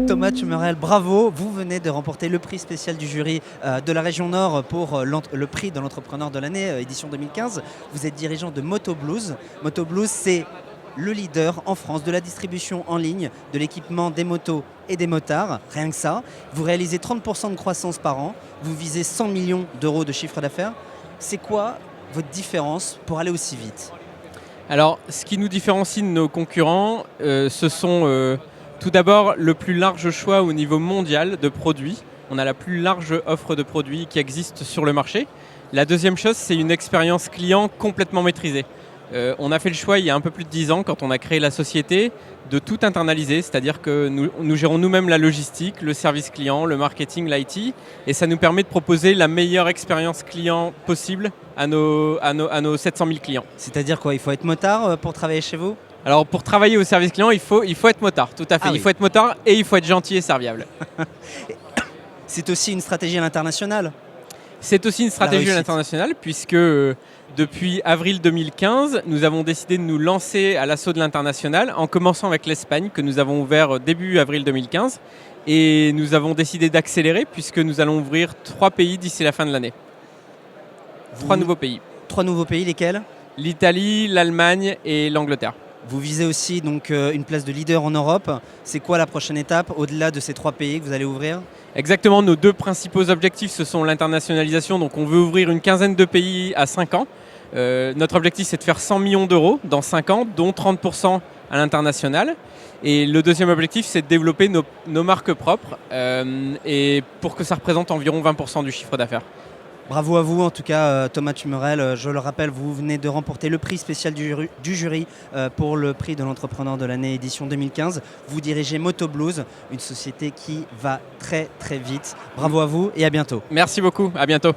Thomas Tumerel, bravo, vous venez de remporter le prix spécial du jury de la région Nord pour le prix de l'entrepreneur de l'année, édition 2015. Vous êtes dirigeant de Motoblues. Motoblues, c'est le leader en France de la distribution en ligne de l'équipement des motos et des motards, rien que ça. Vous réalisez 30% de croissance par an, vous visez 100 millions d'euros de chiffre d'affaires. C'est quoi votre différence pour aller aussi vite ? Alors, ce qui nous différencie de nos concurrents, ce sont tout d'abord le plus large choix au niveau mondial de produits. On a la plus large offre de produits qui existe sur le marché. La deuxième chose, c'est une expérience client complètement maîtrisée. On a fait le choix il y a un peu plus de 10 ans, quand on a créé la société, de tout internaliser, c'est-à-dire que nous gérons nous-mêmes la logistique, le service client, le marketing, l'IT, et ça nous permet de proposer la meilleure expérience client possible à nos 700 000 clients. C'est-à-dire quoi ? Il faut être motard pour travailler chez vous ? Alors pour travailler au service client, il faut être motard, tout à fait. Ah oui. Il faut être motard et il faut être gentil et serviable. C'est aussi une stratégie à l'international ? C'est aussi une stratégie à l'international puisque depuis avril 2015, nous avons décidé de nous lancer à l'assaut de l'international en commençant avec l'Espagne que nous avons ouvert début avril 2015 et nous avons décidé d'accélérer puisque nous allons ouvrir 3 pays d'ici la fin de l'année. 3 nouveaux pays. 3 nouveaux pays, lesquels ? L'Italie, l'Allemagne et l'Angleterre. Vous visez aussi donc une place de leader en Europe. C'est quoi la prochaine étape au-delà de ces 3 pays que vous allez ouvrir ? Exactement, nos 2 principaux objectifs, ce sont l'internationalisation. Donc on veut ouvrir une quinzaine de pays à 5 ans. Notre objectif, c'est de faire 100 millions d'euros dans 5 ans, dont 30% à l'international. Et le deuxième objectif, c'est de développer nos marques propres et pour que ça représente environ 20% du chiffre d'affaires. Bravo à vous en tout cas Thomas Tumerel, je le rappelle, vous venez de remporter le prix spécial du jury pour le prix de l'entrepreneur de l'année édition 2015. Vous dirigez Motoblues, une société qui va très très vite. Bravo à vous et à bientôt. Merci beaucoup, à bientôt.